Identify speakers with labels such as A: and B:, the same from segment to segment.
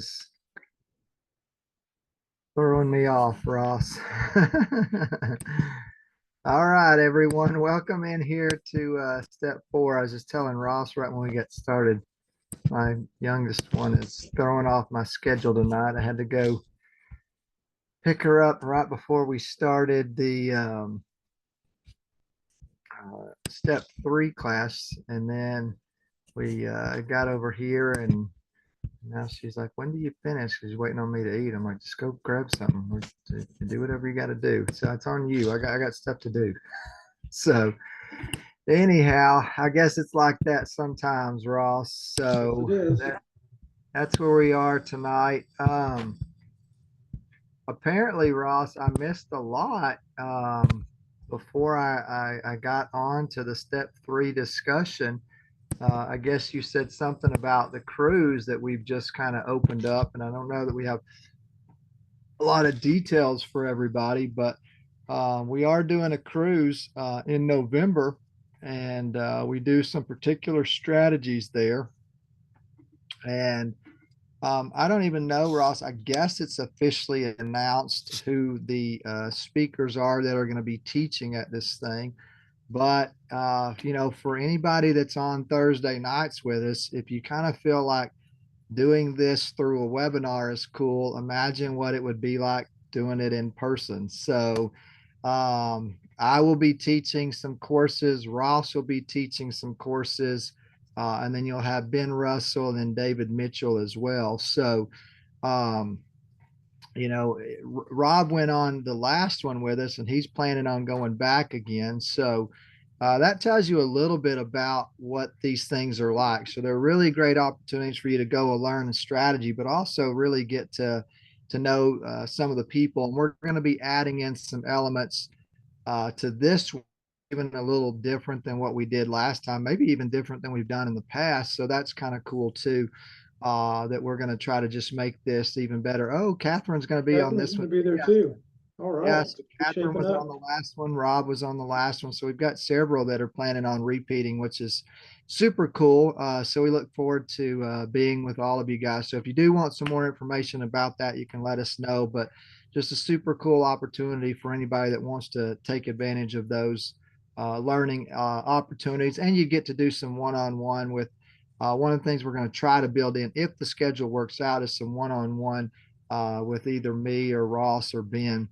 A: It's throwing me off, Ross. All right, everyone. Welcome in here to step four. I was just telling Ross right when we get started, my youngest one is throwing off my schedule tonight. I had to go pick her up right before we started the step three class. And then we got over here and now she's like, when do you finish? She's waiting on me to eat. I'm like, just go grab something or do whatever you got to do. So it's on you. I got stuff to do. So anyhow, I guess it's like that sometimes, Ross.
B: Yes,
A: So
B: it is.
A: that's where we are tonight. Apparently, Ross, I missed a lot before I got on to the step three discussion. I guess you said something about the cruise that we've just kind of opened up, and I don't know that we have a lot of details for everybody, but we are doing a cruise in November, and we do some particular strategies there. And I don't even know, Ross. I guess it's officially announced who the speakers are that are going to be teaching at this thing. But for anybody that's on Thursday nights with us, if you kind of feel like doing this through a webinar is cool, imagine what it would be like doing it in person. So I will be teaching some courses. Ross will be teaching some courses. And then you'll have Ben Russell and then David Mitchell as well. So, um, Rob went on the last one with us and he's planning on going back again. So that tells you a little bit about what these things are like. So they're really great opportunities for you to go and learn a strategy, but also really get to know some of the people. And we're going to be adding in some elements to this, even a little different than what we did last time, maybe even different than we've done in the past. So that's kind of cool too. That we're going to try to just make this even better. Oh, Catherine's going to be on
B: Catherine's
A: this
B: going
A: one.
B: to be there
A: Yeah,
B: too. All
A: yeah,
B: right.
A: so
B: Be
A: Catherine
B: shaping
A: was on
B: up.
A: the last one. Rob was on the last one. So we've got several that are planning on repeating, which is super cool. So we look forward to being with all of you guys. So if you do want some more information about that, you can let us know. But just a super cool opportunity for anybody that wants to take advantage of those learning opportunities. And you get to do some one-on-one with one of the things we're going to try to build in, if the schedule works out, is some one-on-one with either me or Ross or Ben.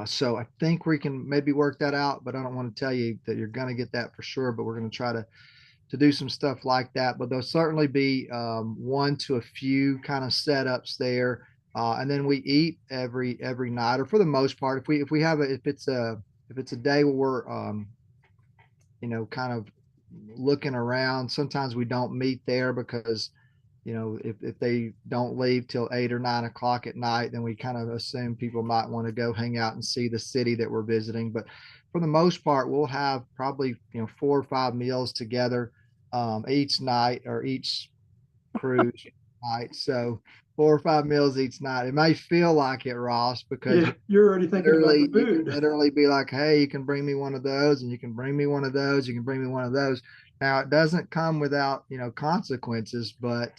A: So I think we can maybe work that out, but I don't want to tell you that you're going to get that for sure. But we're going to try to do some stuff like that. But there'll certainly be one to a few kind of setups there, and then we eat every night, or for the most part. If we have if it's a day where we're kind of looking around, sometimes we don't meet there because if they don't leave till 8 or 9 o'clock at night, then we kind of assume people might want to go hang out and see the city that we're visiting. But for the most part, we'll have probably 4 or 5 meals together each night or each cruise night. So 4 or 5 meals each night. It may feel like it, Ross, because
B: Yeah, you're already thinking about the
A: you can
B: food.
A: literally be like, hey, you can bring me one of those, and you can bring me one of those, you can bring me one of those. Now it doesn't come without consequences, but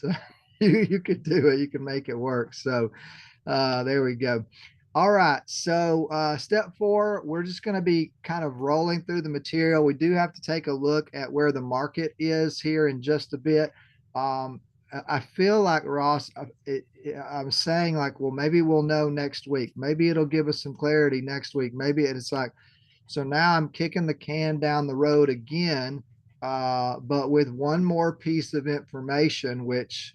A: you could do it. You can make it work. So there we go. All right. So step four, we're just going to be kind of rolling through the material. We do have to take a look at where the market is here in just a bit. Um, I feel like, Ross, I'm saying like, well, maybe we'll know next week. Maybe it'll give us some clarity next week. Maybe it's like, so now I'm kicking the can down the road again, but with one more piece of information, which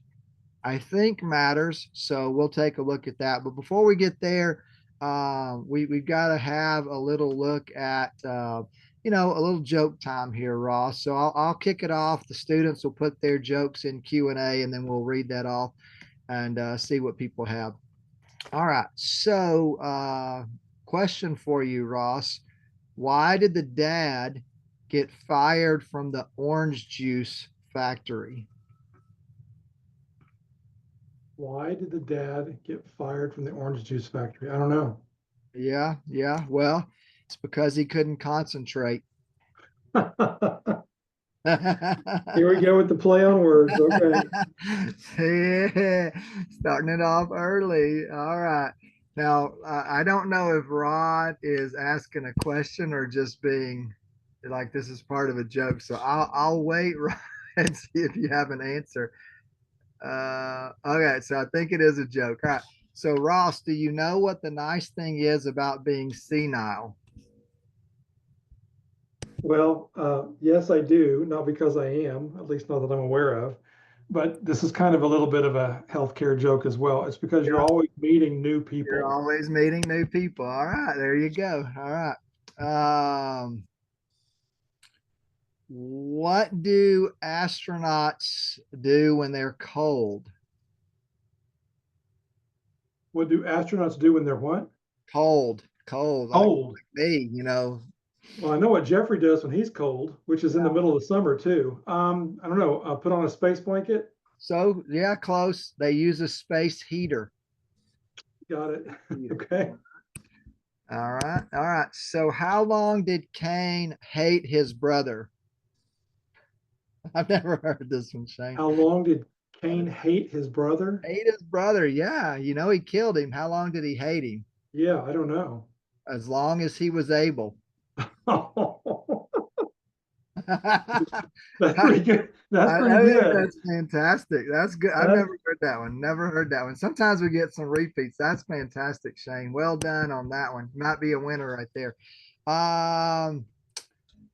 A: I think matters. So we'll take a look at that. But before we get there, we've got to have a little look at, a little joke time here, Ross. So I'll kick it off. The students will put their jokes in Q&A, and then we'll read that off and see what people have. All right. So, question for you, Ross. Why did the dad get fired from the orange juice factory?
B: Why did the dad get fired from the orange juice factory? I don't know.
A: Yeah, yeah. Well, it's because he couldn't concentrate.
B: Here we go with the play on words. Okay.
A: Yeah, starting it off early. All right. Now, I don't know if Rod is asking a question or just being like this is part of a joke. So I'll wait, Rod, and see if you have an answer. Okay, so I think it is a joke. All right. So Ross, do you know what the nice thing is about being senile?
B: Well, yes, I do. Not because I am, at least not that I'm aware of. But this is kind of a little bit of a healthcare joke as well. It's because you're
A: Yeah,
B: always meeting new
A: you're
B: people.
A: always meeting new people. All right, there you go. All right. What do astronauts do when they're cold?
B: What do astronauts do when they're what?
A: Cold, like
B: Cold.
A: me, you know.
B: Well, I know what Jeffrey does when he's cold, which is in the middle of the summer too. I don't know. Put on a space blanket.
A: So yeah, close. They use a space heater.
B: Got it.
A: Heater.
B: Okay.
A: All right, all right. So how long did Cain hate his brother? I've never heard this one, Shane.
B: How long did Cain hate his brother?
A: Hate his brother, yeah. You know he killed him. How long did he hate him?
B: Yeah, I don't know.
A: As long as he was able.
B: That's pretty good. That's pretty
A: I think
B: good.
A: that's fantastic. That's good. I've
B: That's
A: never heard that one. Never heard that one. Sometimes we get some repeats. That's fantastic, Shane. Well done on that one. Might be a winner right there. Um,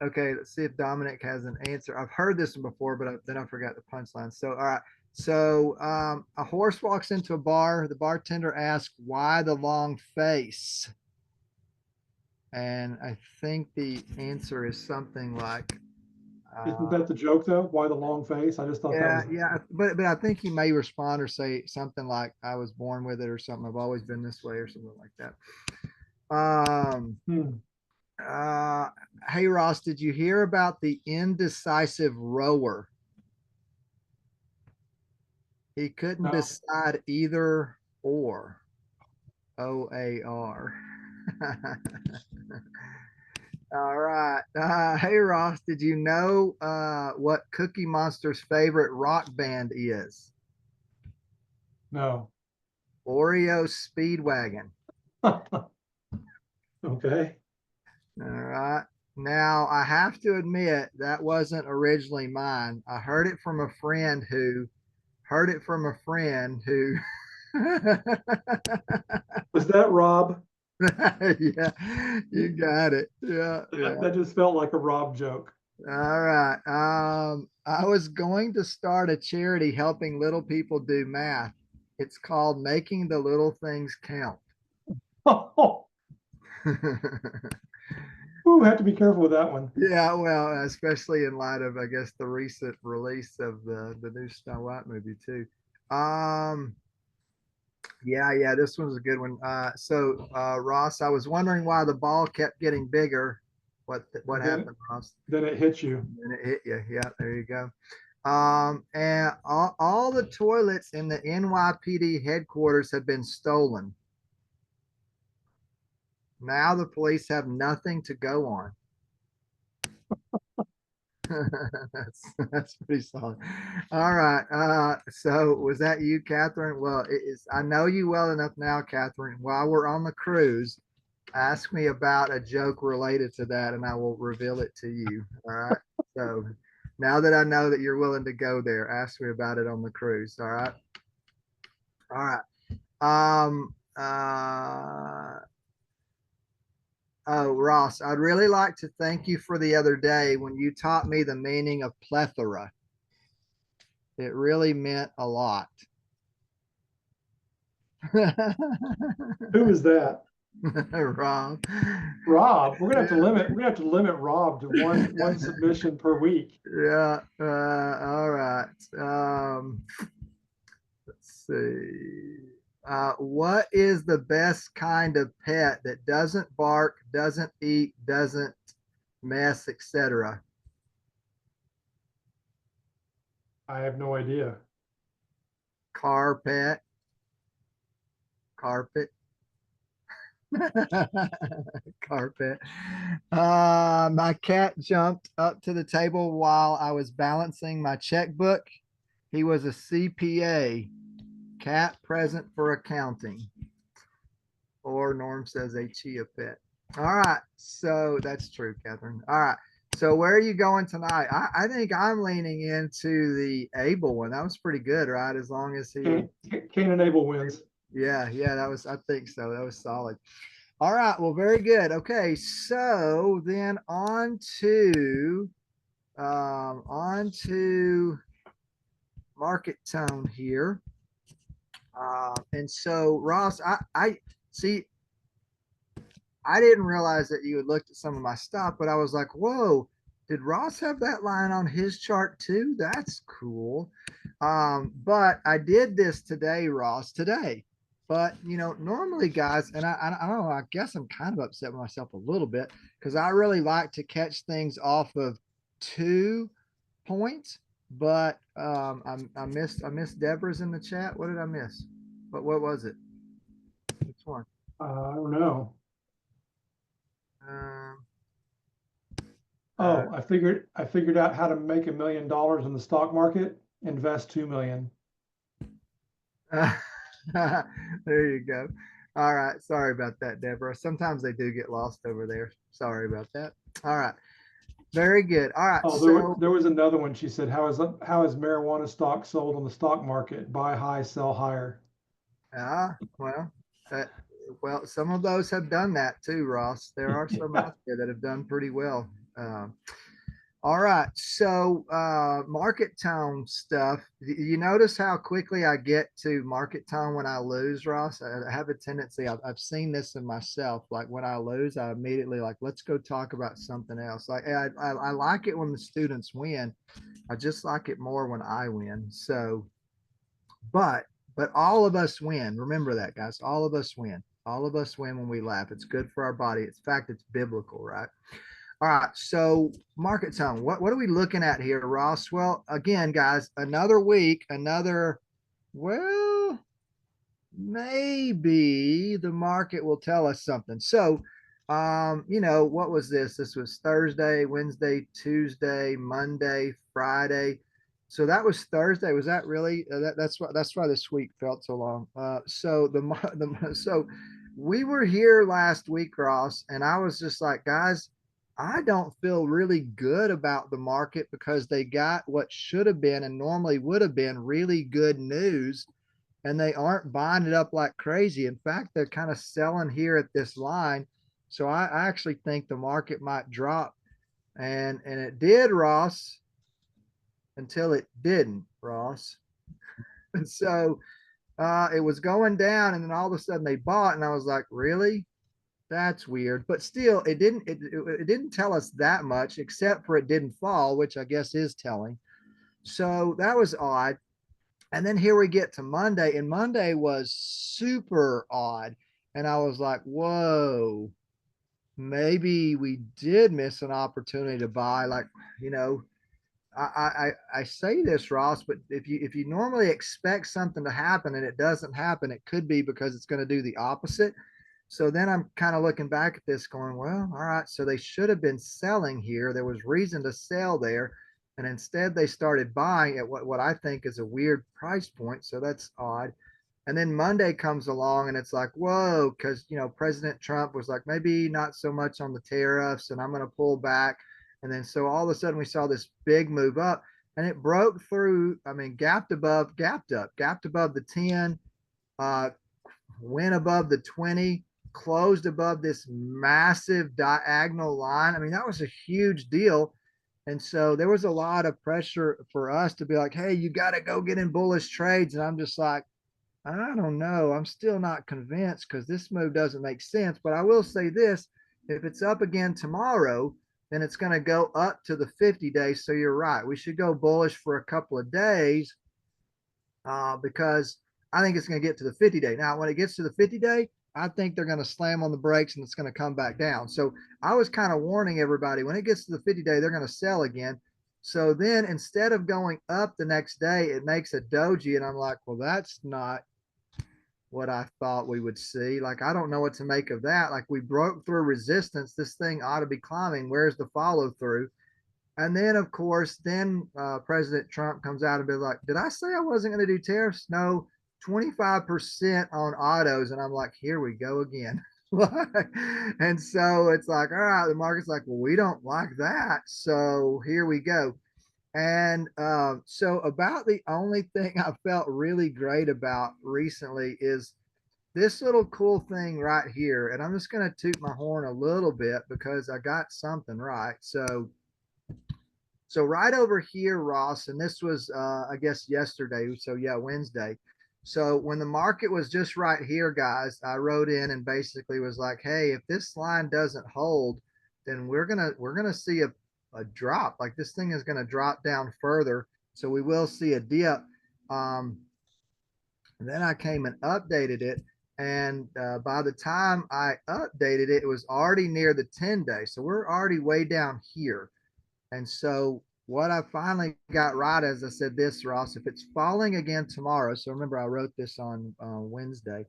A: okay, let's see if Dominic has an answer. I've heard this one before, but then I forgot the punchline. So, all right. So, a horse walks into a bar. The bartender asks, "Why the long face?" And I think the answer is something like,
B: isn't
A: uh,
B: that the joke though? Why the long face? I just thought that
A: yeah,
B: was
A: yeah, but I think he may respond or say something like, "I was born with it" or something. I've always been this way or something like that. Um,
B: hmm.
A: uh, hey Ross, did you hear about the indecisive rower? He couldn't
B: No.
A: decide either or. OAR. All right. Hey Ross, did you know what Cookie Monster's favorite rock band is?
B: No.
A: Oreo Speedwagon.
B: Okay.
A: All right. Now, I have to admit that wasn't originally mine. I heard it from a friend who heard it from a friend who
B: Was that Rob?
A: yeah, you got it. Yeah, yeah.
B: That just felt like a Rob joke.
A: All right. I was going to start a charity helping little people do math. It's called Making the Little Things Count.
B: Ooh, have to be careful with that one.
A: Yeah, well, especially in light of, I guess, the recent release of the new Snow White movie too. Um, yeah, yeah, this one's a good one. Ross, I was wondering why the ball kept getting bigger. What
B: Then
A: happened, Ross?
B: then it hits you.
A: And it hit you. Yeah, there you go. And all the toilets in the NYPD headquarters have been stolen. Now the police have nothing to go on. That's pretty solid. All right. So was that you, Catherine? Well, it is. I know you well enough now, Catherine. While we're on the cruise, ask me about a joke related to that, and I will reveal it to you. All right. So now that I know that you're willing to go there, ask me about it on the cruise. All right. All right. Um. Oh, Ross, I'd really like to thank you for the other day when you taught me the meaning of plethora. It really meant a lot.
B: Who is that?
A: Rob.
B: Rob. We're gonna have to
A: Yeah,
B: limit. We're gonna have to limit Rob to one submission per week.
A: yeah. All right. Let's see. What is the best kind of pet that doesn't bark, doesn't eat, doesn't mess, etc.?
B: I have no idea.
A: Car pet, carpet. Carpet. My cat jumped up to the table while I was balancing my checkbook. He was a CPA, cat present for accounting, or Norm says a chia pet. All right. So that's true, Catherine. All right. So where are you going tonight? I think I'm leaning into the Abel one. That was pretty good, right? As long as he,
B: Cain and Abel wins.
A: yeah, that was, I think so. That was solid. All right. Well, very good. Okay. So then on to market tone here. And so Ross, I see, I didn't realize that you had looked at some of my stuff, but I was like, whoa, did Ross have that line on his chart too? That's cool. But I did this today, Ross, today. But normally, guys, and I don't know, I guess I'm kind of upset with myself a little bit because I really like to catch things off of 2 points. But I missed Deborah's in the chat. What did I miss? What was it? Which one?
B: I don't know.
A: Um, uh,
B: Oh, I figured out how to make $1 million in the stock market. Invest 2 million.
A: there you go. All right. Sorry about that, Deborah. Sometimes they do get lost over there. Sorry about that. All right. Very good. All right.
B: Oh,
A: So,
B: there was another one. She said, how is marijuana stock sold on the stock market? Buy high, sell higher.
A: well, uh, some of those have done that too, Ross. There are some out there that have done pretty well. Um, All right. So, market tone stuff. You notice how quickly I get to market tone when I lose, Ross? I have a tendency, I've seen this in myself. Like when I lose, I immediately like, let's go talk about something else. Like I like it when the students win. I just like it more when I win. So, but, but all of us win. Remember that, guys. All of us win. All of us win when we laugh. It's good for our body. In fact, it's biblical, right? All right, so market tone. What are we looking at here, Ross? Well, again, guys, another week, well, maybe the market will tell us something. So, what was this? This was Thursday, Wednesday, Tuesday, Monday, Friday. So that was Thursday. Was that really? That's why this week felt so long. So we were here last week, Ross, and I was just like, guys, I don't feel really good about the market because they got what should have been and normally would have been really good news, and they aren't buying it up like crazy. In fact, they're kind of selling here at this line. So I actually think the market might drop. And it did, Ross, until it didn't, Ross. And so it was going down, and then all of a sudden they bought, and I was like, really? That's weird. But still, it didn't tell us that much, except for it didn't fall, which I guess is telling. So that was odd. And then here we get to Monday, and Monday was super odd. And I was like, whoa, maybe we did miss an opportunity to buy. Like, you know, I say this, Ross, but if you normally expect something to happen and it doesn't happen, it could be because it's going to do the opposite. So then I'm kind of looking back at this going, well, all right, so they should have been selling here. There was reason to sell there. And instead they started buying at what I think is a weird price point. So that's odd. And then Monday comes along and it's like, whoa, because, President Trump was like, maybe not so much on the tariffs and I'm going to pull back. And then so all of a sudden we saw this big move up and it broke through, I mean, gapped above the 10, uh, went above the 20, closed above this massive diagonal line. I mean, that was a huge deal. And so there was a lot of pressure for us to be like, hey, you got to go get in bullish trades. And I'm just like, I don't know. I'm still not convinced because this move doesn't make sense. But I will say this, if it's up again tomorrow, then it's going to go up to the 50 days. So you're right. We should go bullish for a couple of days because I think it's going to get to the 50-day. Now, when it gets to the 50-day, I think they're going to slam on the brakes and it's going to come back down. So I was kind of warning everybody when it gets to the 50-day, they're going to sell again. So then instead of going up the next day, it makes a doji. And I'm like, well, what I thought we would see. Like, I don't know what to make of that. Like, we broke through resistance. This thing ought to be climbing. Where's the follow through? And then, of course, then President Trump comes out and be like, "Did I say I wasn't going to do tariffs? No, 25% on autos." And I'm like, "Here we go again." And so it's like, all right, the market's like, "Well, we don't like that." So here we go. And so, about the only thing I felt really great about recently is this little cool thing right here. And I'm just going to toot my horn a little bit because I got something right. So right over here, Ross, and this was, I guess, yesterday. So yeah, Wednesday. So when the market was just right here, guys, I wrote in and basically was like, "Hey, if this line doesn't hold, then we're gonna see a drop. Like, this thing is gonna drop down further. So we will see a dip." Um, and then I came and updated it, and by the time I updated it, it was already near the 10-day. So we're already way down here. And so what I finally got right, as I said this, Ross, if it's falling again tomorrow, so remember I wrote this on Wednesday.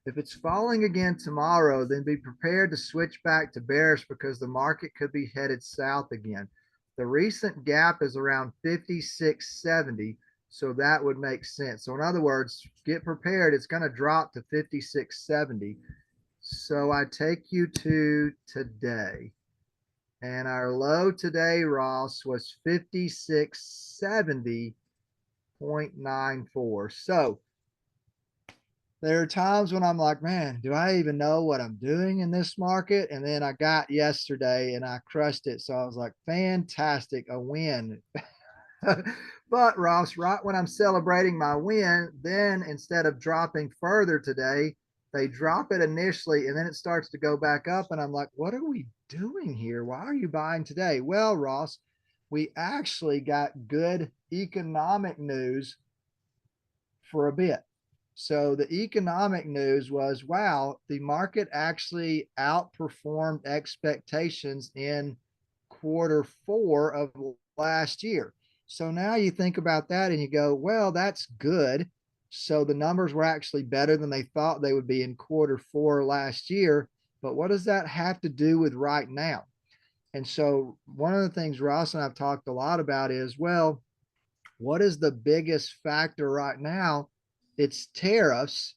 A: If it's falling again tomorrow, then be prepared to switch back to bearish because the market could be headed south again. The recent gap is around 56.70, so that would make sense. So in other words, get prepared. It's going to drop to 56.70. So I take you to today. And our low today, Ross, was 5670.94. So there are times when I'm like, man, do I even know what I'm doing in this market? And then I got yesterday and I crushed it. So I was like, fantastic, a win. But Ross, right when I'm celebrating my win, then instead of dropping further today, they drop it initially and then it starts to go back up. And I'm like, what are we doing here? Why are you buying today? Well, Ross, we actually got good economic news for a bit. So the economic news was, wow, the market actually outperformed expectations in quarter 4 of last year. So now you think about that and you go, well, that's good. So the numbers were actually better than they thought they would be in quarter 4 last year. But what does that have to do with right now? And so one of the things Ross and I've talked a lot about is, well, what is the biggest factor right now? It's tariffs.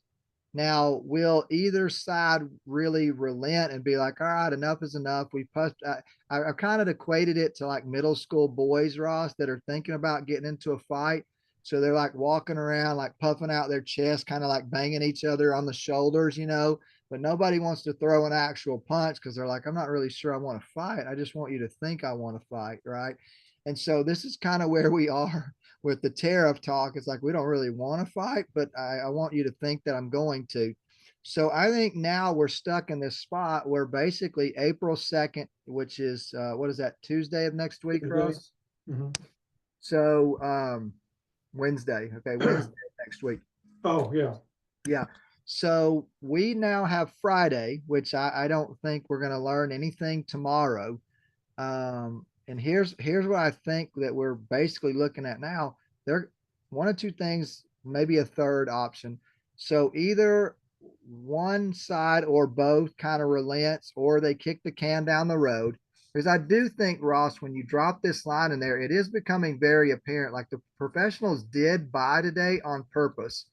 A: Now, will either side really relent and be like, all right, enough is enough? We pushed. I've kind of equated it to like middle school boys, Ross, that are thinking about getting into a fight. So they're like walking around, like puffing out their chest, kind of like banging each other on the shoulders. But nobody wants to throw an actual punch because they're like, I'm not really sure I want to fight. I just want you to think I want to fight, right? And so this is kind of where we are with the tariff talk. It's like we don't really want to fight, but I want you to think that I'm going to. So I think now we're stuck in this spot where basically April 2nd, which is what is that, Tuesday of next week,
B: Tuesday.
A: Ross?
B: Mhm.
A: So Wednesday. Okay, Wednesday next week.
B: Oh, yeah.
A: Yeah. So we now have Friday, which I don't think we're going to learn anything tomorrow. And here's what I think that we're basically looking at now. There, one of two things, maybe a third option. So either one side or both kind of relents, or they kick the can down the road. Because I do think, Ross, when you drop this line in there, it is becoming very apparent. Like, the professionals did buy today on purpose.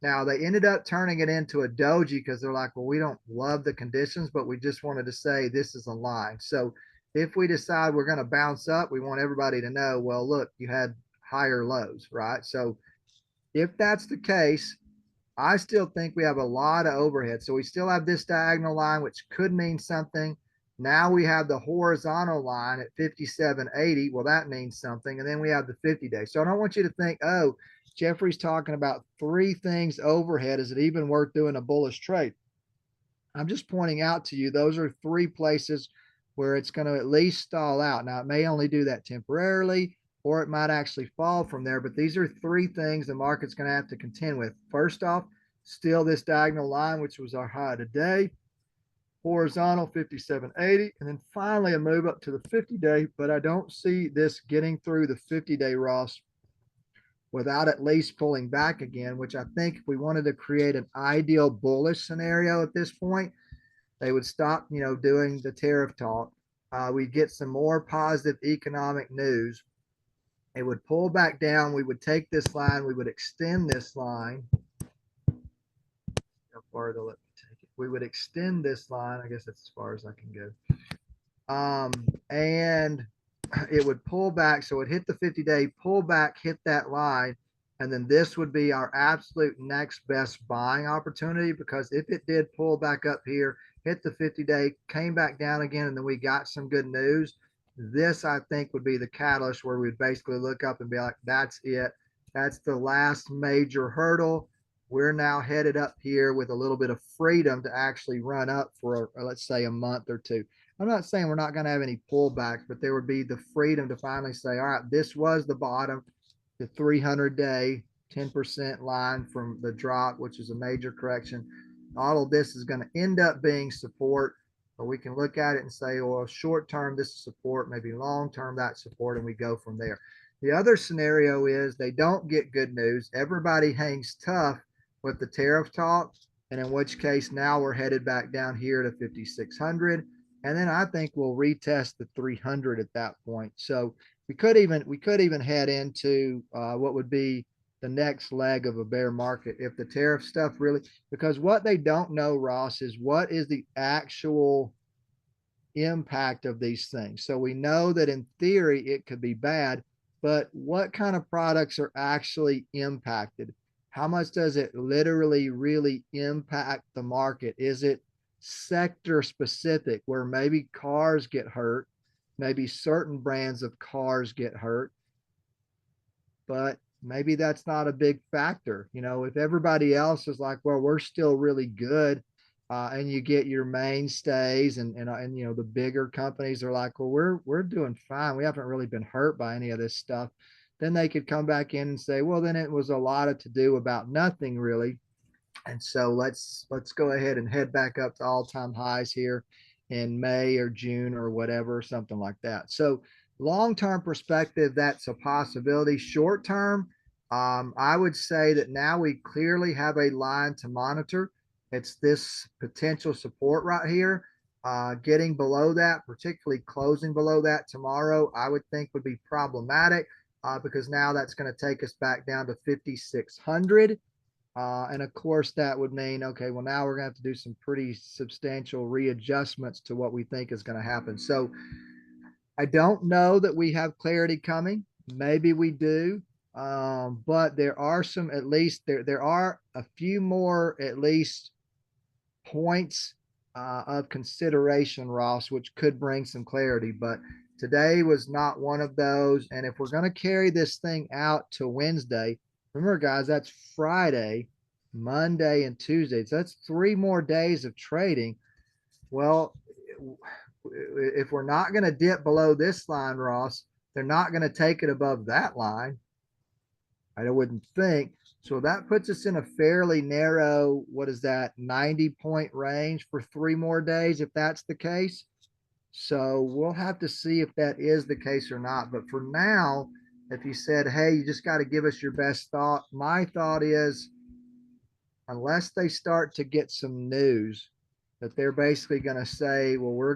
A: Now they ended up turning it into a doji because they're like, well, we don't love the conditions, but we just wanted to say this is a line. So if we decide we're going to bounce up, we want everybody to know, well, look, you had higher lows, right? So if that's the case, I still think we have a lot of overhead. So we still have this diagonal line, which could mean something. Now we have the horizontal line at 57.80. Well, that means something. And then we have the 50-day. So I don't want you to think, oh, Jeffrey's talking about three things overhead. Is it even worth doing a bullish trade? I'm just pointing out to you, those are three places where it's going to at least stall out. Now, it may only do that temporarily, or it might actually fall from there. But these are three things the market's going to have to contend with. First off, still this diagonal line, which was our high today, horizontal 57.80, and then finally a move up to the 50-day. But I don't see this getting through the 50-day, Ross, without at least pulling back again, which I think if we wanted to create an ideal bullish scenario at this point, they would stop, doing the tariff talk. We'd get some more positive economic news. It would pull back down. We would take this line. We would extend this line. How far to let me take it? We would extend this line. I guess that's as far as I can go. And it would pull back. So it hit the 50-day, pull back, hit that line. And then this would be our absolute next best buying opportunity, because if it did pull back up here, hit the 50-day, came back down again, and then we got some good news, this I think would be the catalyst where we'd basically look up and be like, that's it. That's the last major hurdle. We're now headed up here with a little bit of freedom to actually run up for, let's say, a month or two. I'm not saying we're not going to have any pullbacks, but there would be the freedom to finally say, all right, this was the bottom, the 300-day 10% line from the drop, which is a major correction. All of this is going to end up being support, but we can look at it and say, well, short term, this is support, maybe long term, that's support, and we go from there. The other scenario is they don't get good news. Everybody hangs tough with the tariff talk, and in which case now we're headed back down here to 5,600. And then I think we'll retest the 300 at that point. So we could even head into what would be the next leg of a bear market if the tariff stuff really, because what they don't know, Ross, is what is the actual impact of these things. So we know that in theory it could be bad, but what kind of products are actually impacted? How much does it literally really impact the market? Is it sector specific where maybe cars get hurt, maybe certain brands of cars get hurt, but maybe that's not a big factor. If everybody else is like, well, we're still really good, and you get your mainstays and the bigger companies are like, well, we're doing fine. We haven't really been hurt by any of this stuff. Then they could come back in and say, well, then it was a lot of to do about nothing really. And so let's go ahead and head back up to all-time highs here in May or June or whatever, something like that. So long-term perspective, that's a possibility. Short term, I would say that now we clearly have a line to monitor. It's this potential support right here. Getting below that, particularly closing below that tomorrow, I would think would be problematic, because now that's going to take us back down to 5,600. And of course, that would mean, okay, well, now we're going to have to do some pretty substantial readjustments to what we think is going to happen. So I don't know that we have clarity coming. Maybe we do. But there are some, at least there are a few more, at least points of consideration, Ross, which could bring some clarity. But today was not one of those. And if we're going to carry this thing out to Wednesday, remember, guys, that's Friday, Monday, and Tuesday. So that's 3 more days of trading. Well, if we're not going to dip below this line, Ross, they're not going to take it above that line. I wouldn't think. So that puts us in a fairly narrow, what is that, 90-point range for 3 more days, if that's the case. So we'll have to see if that is the case or not. But for now, if you said, hey, you just got to give us your best thought, my thought is, unless they start to get some news that they're basically going to say, well, we're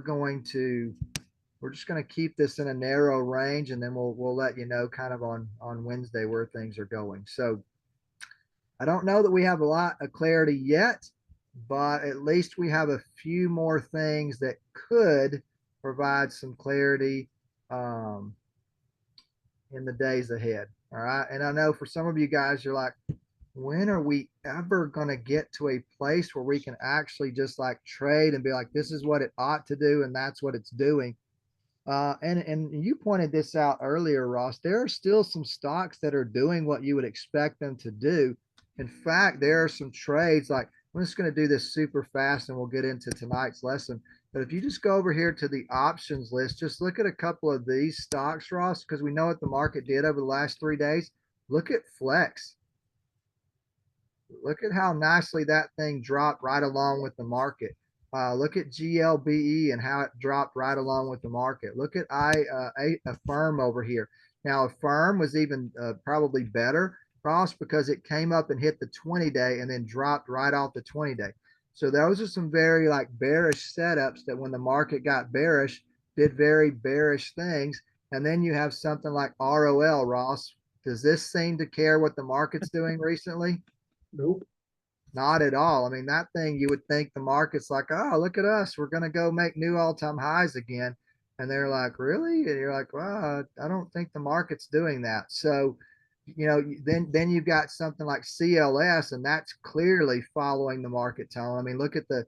A: just going to keep this in a narrow range, and then we'll let you know kind of on Wednesday where things are going. So I don't know that we have a lot of clarity yet, but at least we have a few more things that could provide some clarity in the days ahead. All right. And I know for some of you guys, you're like, when are we ever going to get to a place where we can actually just like trade and be like, this is what it ought to do, and that's what it's doing? And you pointed this out earlier, Ross. There are still some stocks that are doing what you would expect them to do. In fact, there are some trades like, I'm just going to do this super fast and we'll get into tonight's lesson. But if you just go over here to the options list, just look at a couple of these stocks, Ross, because we know what the market did over the last 3 days. Look at Flex. Look at how nicely that thing dropped right along with the market. Look at GLBE and how it dropped right along with the market. Look at Affirm over here. Now, Affirm was even probably better, Ross, because it came up and hit the 20-day and then dropped right off the 20-day. So those are some very like bearish setups that when the market got bearish, did very bearish things. And then you have something like ROL, Ross. Does this seem to care what the market's doing recently?
B: Nope.
A: Not at all. I mean, that thing you would think the market's like, oh, look at us. We're going to go make new all time highs again. And they're like, really? And you're like, well, I don't think the market's doing that. So, then you've got something like CLS, and that's clearly following the market tone. I mean, look at the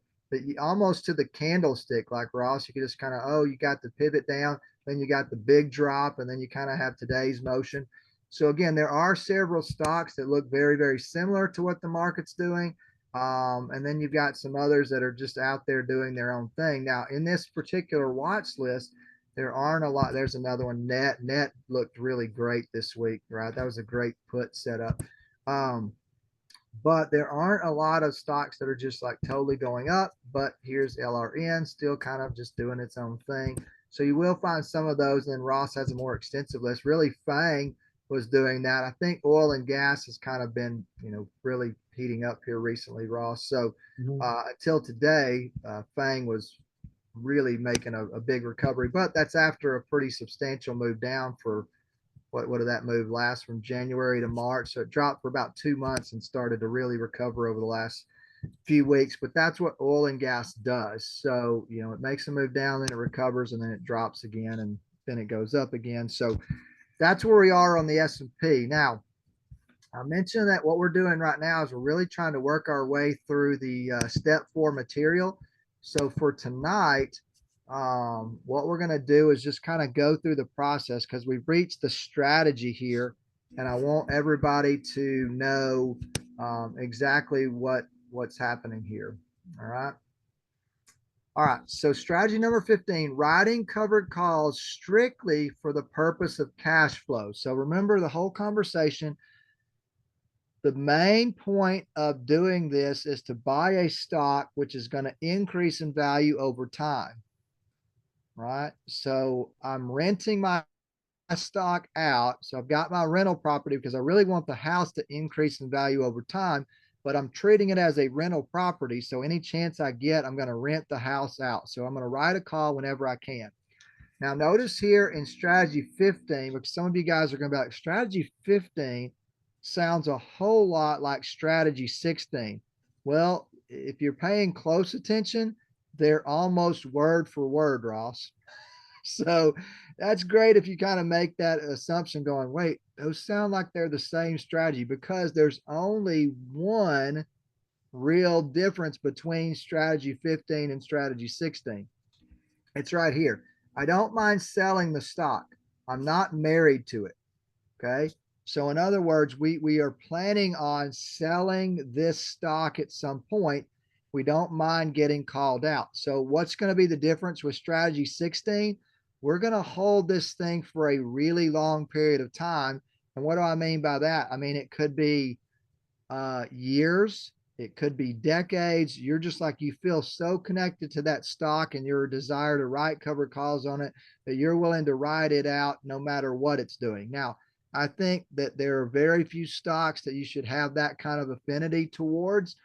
A: almost to the candlestick, like Ross. You could just kind of, oh, you got the pivot down, then you got the big drop, and then you kind of have today's motion. So again, there are several stocks that look very, very similar to what the market's doing. And then you've got some others that are just out there doing their own thing. Now, in this particular watch list, there aren't a lot. There's another one. Net looked really great this week, right? That was a great put setup. Um, but there aren't a lot of stocks that are just like totally going up. But here's LRN still kind of just doing its own thing. So you will find some of those. And then Ross has a more extensive list. Really, Fang was doing that. I think oil and gas has kind of been, really heating up here recently, Ross. So
B: Mhm.
A: until today, Fang was really making a big recovery, but that's after a pretty substantial move down for what did that move last from January to March? So it dropped for about 2 months and started to really recover over the last few weeks. But that's what oil and gas does. So it makes a move down, then it recovers, and then it drops again, and then it goes up again. So that's where we are on the S&P. Now, I mentioned that what we're doing right now is we're really trying to work our way through the step 4 material. So for tonight, what we're going to do is just kind of go through the process because we've reached the strategy here, and I want everybody to know exactly what's happening here. All right. All right. So strategy number 15, writing covered calls strictly for the purpose of cash flow. So remember the whole conversation. The main point of doing this is to buy a stock which is going to increase in value over time, right? So I'm renting my stock out. So I've got my rental property because I really want the house to increase in value over time, but I'm treating it as a rental property. So any chance I get, I'm going to rent the house out. So I'm going to write a call whenever I can. Now, notice here in strategy 15, because some of you guys are going to be like, strategy 15 sounds a whole lot like strategy 16. Well, if you're paying close attention, they're almost word for word, Ross. So that's great if you kind of make that assumption going, wait, those sound like they're the same strategy because there's only one real difference between strategy 15 and strategy 16. It's right here. I don't mind selling the stock. I'm not married to it. Okay. So in other words, we are planning on selling this stock at some point. We don't mind getting called out. So what's going to be the difference with strategy 16? We're going to hold this thing for a really long period of time. And what do I mean by that? I mean, it could be years, it could be decades. You're just like you feel so connected to that stock and your desire to write cover calls on it that you're willing to ride it out no matter what it's doing. Now, I think that there are very few stocks that you should have that kind of affinity towards,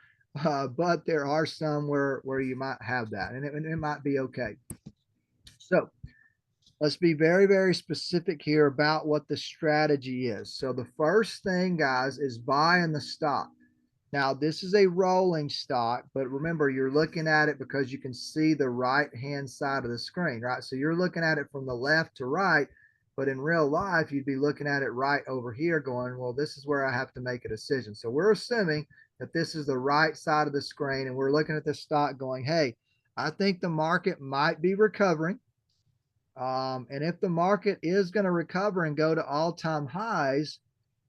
A: but there are some where you might have that, and it might be okay. So let's be very, very specific here about what the strategy is. So the first thing, guys, is buying the stock. Now, this is a rolling stock, but remember, you're looking at it because you can see the right-hand side of the screen, right? So you're looking at it from the left to right, but in real life, you'd be looking at it right over here going, well, this is where I have to make a decision. So we're assuming that this is the right side of the screen, and we're looking at the stock going, hey, I think the market might be recovering. And if the market is going to recover and go to all-time highs,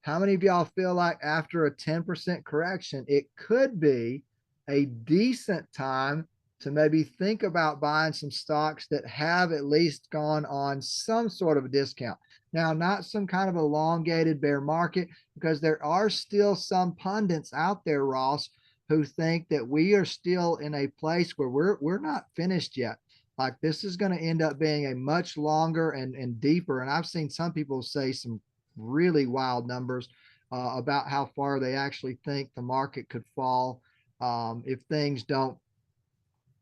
A: how many of y'all feel like after a 10% correction, it could be a decent time to maybe think about buying some stocks that have at least gone on some sort of a discount? Now, not some kind of elongated bear market, because there are still some pundits out there, Ross, who think that we are still in a place where we're not finished yet. Like this is going to end up being a much longer and deeper. And I've seen some people say some really wild numbers about how far they actually think the market could fall if things don't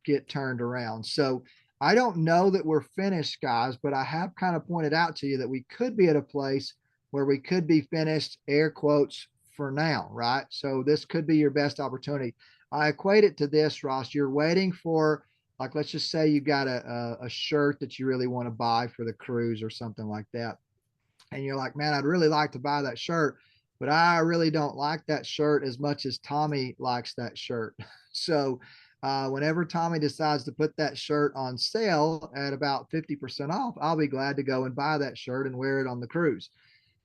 A: get turned around. So I don't know that we're finished, guys, but I have kind of pointed out to you that we could be at a place where we could be finished, air quotes, for now, right? So this could be your best opportunity. I equate it to this, Ross. You're waiting for, like, let's just say you got a shirt that you really want to buy for the cruise or something like that. And you're like, man, I'd really like to buy that shirt, but I really don't like that shirt as much as Tommy likes that shirt. So whenever Tommy decides to put that shirt on sale at about 50% off, I'll be glad to go and buy that shirt and wear it on the cruise.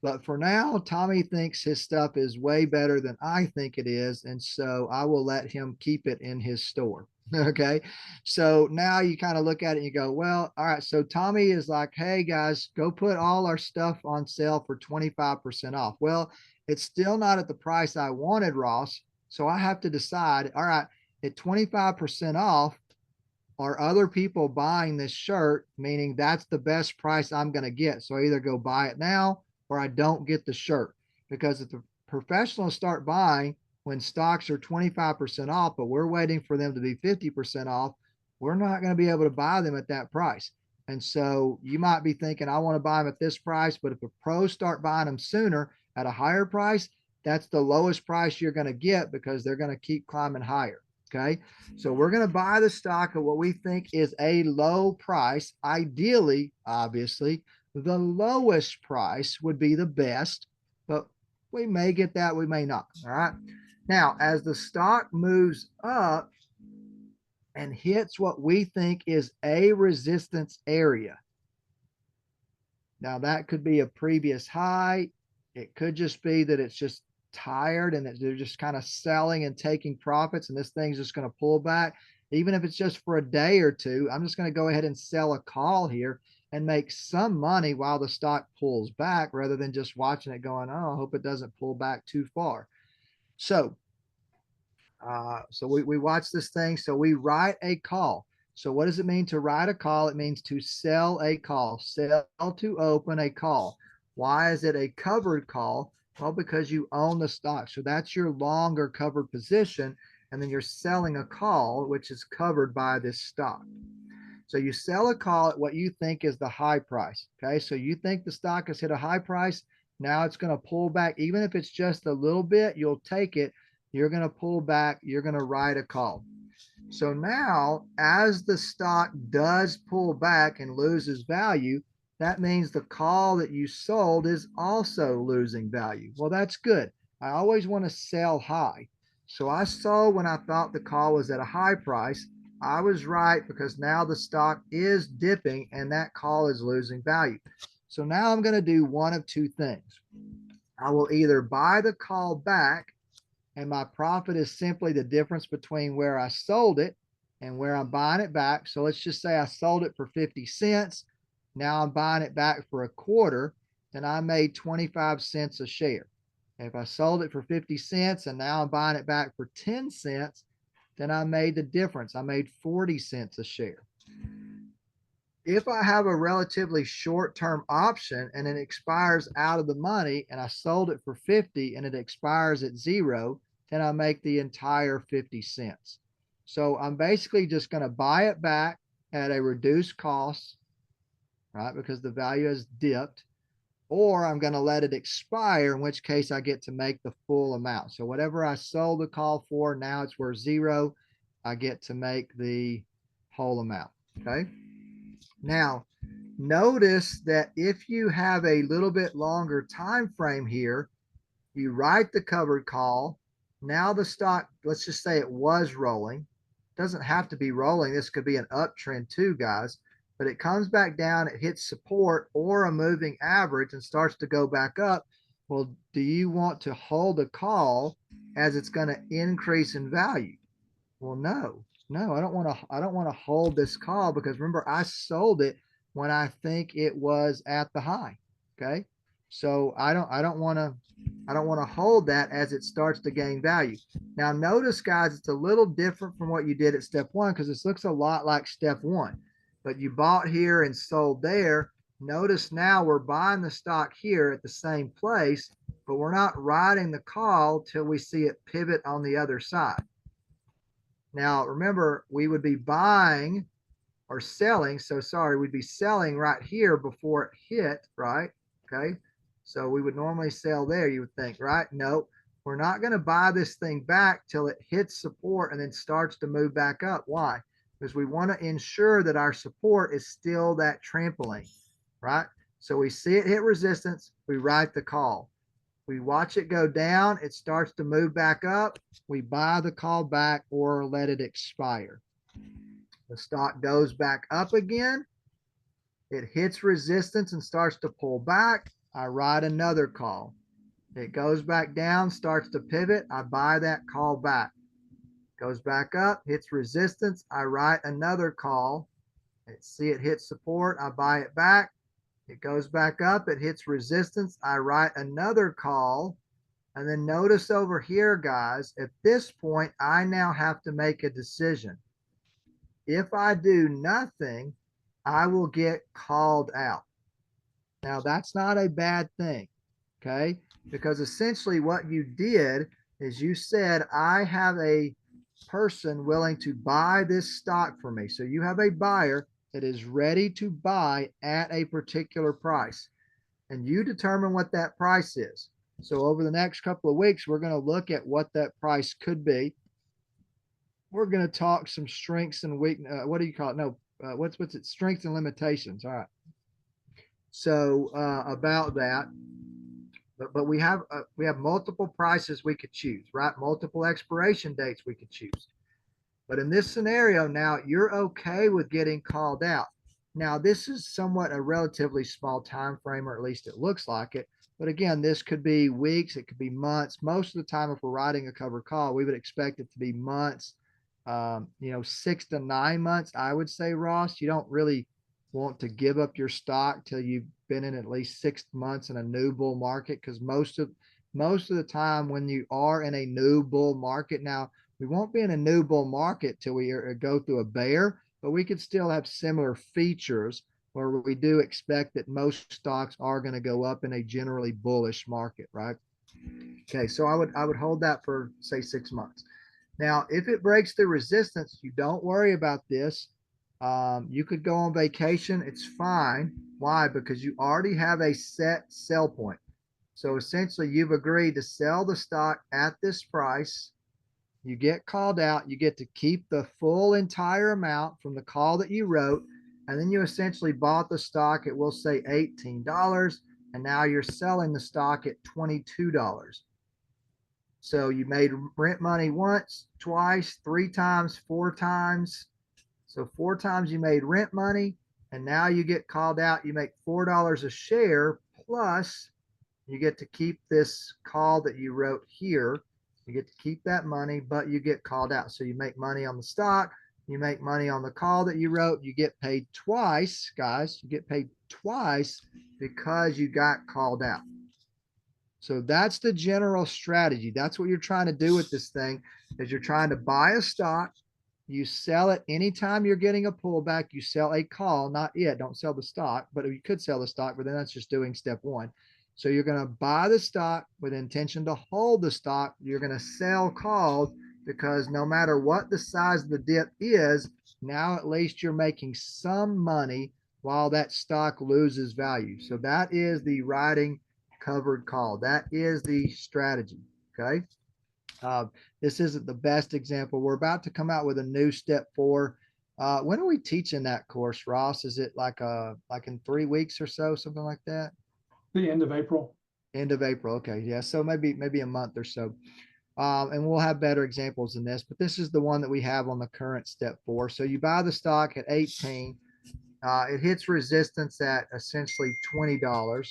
A: But for now, Tommy thinks his stuff is way better than I think it is. And so I will let him keep it in his store. Okay. So now you kind of look at it and you go, well, all right. So Tommy is like, hey guys, go put all our stuff on sale for 25% off. Well, it's still not at the price I wanted, Ross. So I have to decide, all right, at 25% off, are other people buying this shirt, meaning that's the best price I'm going to get. So I either go buy it now or I don't get the shirt. Because if the professionals start buying when stocks are 25% off, but we're waiting for them to be 50% off, we're not going to be able to buy them at that price. And so you might be thinking, I want to buy them at this price, but if the pros start buying them sooner at a higher price, that's the lowest price you're going to get because they're going to keep climbing higher. Okay. So we're going to buy the stock at what we think is a low price. Ideally, obviously, the lowest price would be the best, but we may get that, we may not. All right. Now, as the stock moves up and hits what we think is a resistance area, now that could be a previous high. It could just be that it's just tired and that they're just kind of selling and taking profits and this thing's just going to pull back. Even if it's just for a day or two, I'm just going to go ahead and sell a call here and make some money while the stock pulls back rather than just watching it going, oh, I hope it doesn't pull back too far. So we watch this thing. So we write a call. So what does it mean to write a call? It means to sell a call, sell to open a call. Why is it a covered call? Well, because you own the stock. So that's your longer covered position. And then you're selling a call, which is covered by this stock. So you sell a call at what you think is the high price. Okay. So you think the stock has hit a high price. Now it's going to pull back. Even if it's just a little bit, you'll take it. You're going to pull back. You're going to write a call. So now, as the stock does pull back and loses value, that means the call that you sold is also losing value. Well, that's good. I always want to sell high. So I sold when I thought the call was at a high price. I was right because now the stock is dipping and that call is losing value. So now I'm going to do one of two things. I will either buy the call back and my profit is simply the difference between where I sold it and where I'm buying it back. So let's just say I sold it for 50 cents. Now I'm buying it back for a quarter, then I made 25 cents a share. If I sold it for 50 cents and now I'm buying it back for 10 cents, then I made the difference. I made 40 cents a share. If I have a relatively short-term option and it expires out of the money and I sold it for 50 and it expires at zero, then I make the entire 50 cents. So I'm basically just going to buy it back at a reduced cost, right? Because the value has dipped, or I'm going to let it expire, in which case I get to make the full amount. So whatever I sold the call for, now it's worth zero. I get to make the whole amount. Okay. Now, notice that if you have a little bit longer time frame here, you write the covered call. Now the stock, let's just say it was rolling. It doesn't have to be rolling. This could be an uptrend too, guys. But it comes back down, it hits support or a moving average and starts to go back up. Well, do you want to hold a call as it's going to increase in value? Well, no, I don't want to hold this call because remember I sold it when I think it was at the high. Okay. So I don't want to hold that as it starts to gain value. Now notice guys, it's a little different from what you did at step one because this looks a lot like step one, but you bought here and sold there. Notice now we're buying the stock here at the same place but we're not riding the call till we see it pivot on the other side. Now, remember, we would be buying or selling. So sorry, we'd be selling right here before it hit, right? Okay. So we would normally sell there, you would think, right? No, we're not going to buy this thing back till it hits support and then starts to move back up. Why? Because we want to ensure that our support is still that trampoline, right? So we see it hit resistance, we write the call. We watch it go down, it starts to move back up, we buy the call back or let it expire. The stock goes back up again. It hits resistance and starts to pull back. I write another call. It goes back down, starts to pivot. I buy that call back. Goes back up, hits resistance. I write another call. See it hit support. I buy it back. It goes back up. It hits resistance. I write another call. And then notice over here, guys, at this point, I now have to make a decision. If I do nothing, I will get called out. Now, that's not a bad thing, okay? Because essentially what you did is you said, I have a person willing to buy this stock for me. So you have a buyer that is ready to buy at a particular price, and you determine what that price is. So over the next couple of weeks, we're going to look at what that price could be. We're going to talk some strengths and weakness. What do you call it? No, what's it? Strengths and limitations. All right. So about that, but we have multiple prices we could choose, right? Multiple expiration dates we could choose. But in this scenario, now you're okay with getting called out. Now this is somewhat a relatively small time frame, or at least it looks like it. But again, this could be weeks, it could be months. Most of the time, if we're writing a covered call, we would expect it to be months. 6 to 9 months, I would say, Ross. You don't really want to give up your stock till you've been in at least 6 months in a new bull market, because most of the time when you are in a new bull market, now we won't be in a new bull market till we go through a bear, but we could still have similar features where we do expect that most stocks are going to go up in a generally bullish market, right? Okay, so I would hold that for say 6 months. Now, if it breaks the resistance, you don't worry about this. You could go on vacation. It's fine. Why? Because you already have a set sell point. So essentially, you've agreed to sell the stock at this price. You get called out. You get to keep the full entire amount from the call that you wrote. And then you essentially bought the stock at, we'll say, $18. And now you're selling the stock at $22. So you made rent money once, twice, 3 times, 4 times. So 4 times you made rent money, and now you get called out. You make $4 a share, plus you get to keep this call that you wrote here. You get to keep that money, but you get called out. So you make money on the stock, you make money on the call that you wrote. You get paid twice, guys. You get paid twice because you got called out. So that's the general strategy. That's what you're trying to do with this thing, is you're trying to buy a stock. You sell it anytime you're getting a pullback. You sell a call, not it. Don't sell the stock, but you could sell the stock, but then that's just doing step one. So you're going to buy the stock with intention to hold the stock. You're going to sell calls because no matter what the size of the dip is, now at least you're making some money while that stock loses value. So that is the riding covered call. That is the strategy. Okay. Uh, this isn't the best example. We're about to come out with a new step 4. When are we teaching that course, Ross? Is it like in 3 weeks or so, something like that?
B: The end of April.
A: End of April. Okay, yeah. So maybe a month or so. And we'll have better examples than this, but this is the one that we have on the current step 4. So you buy the stock at 18. It hits resistance at essentially $20.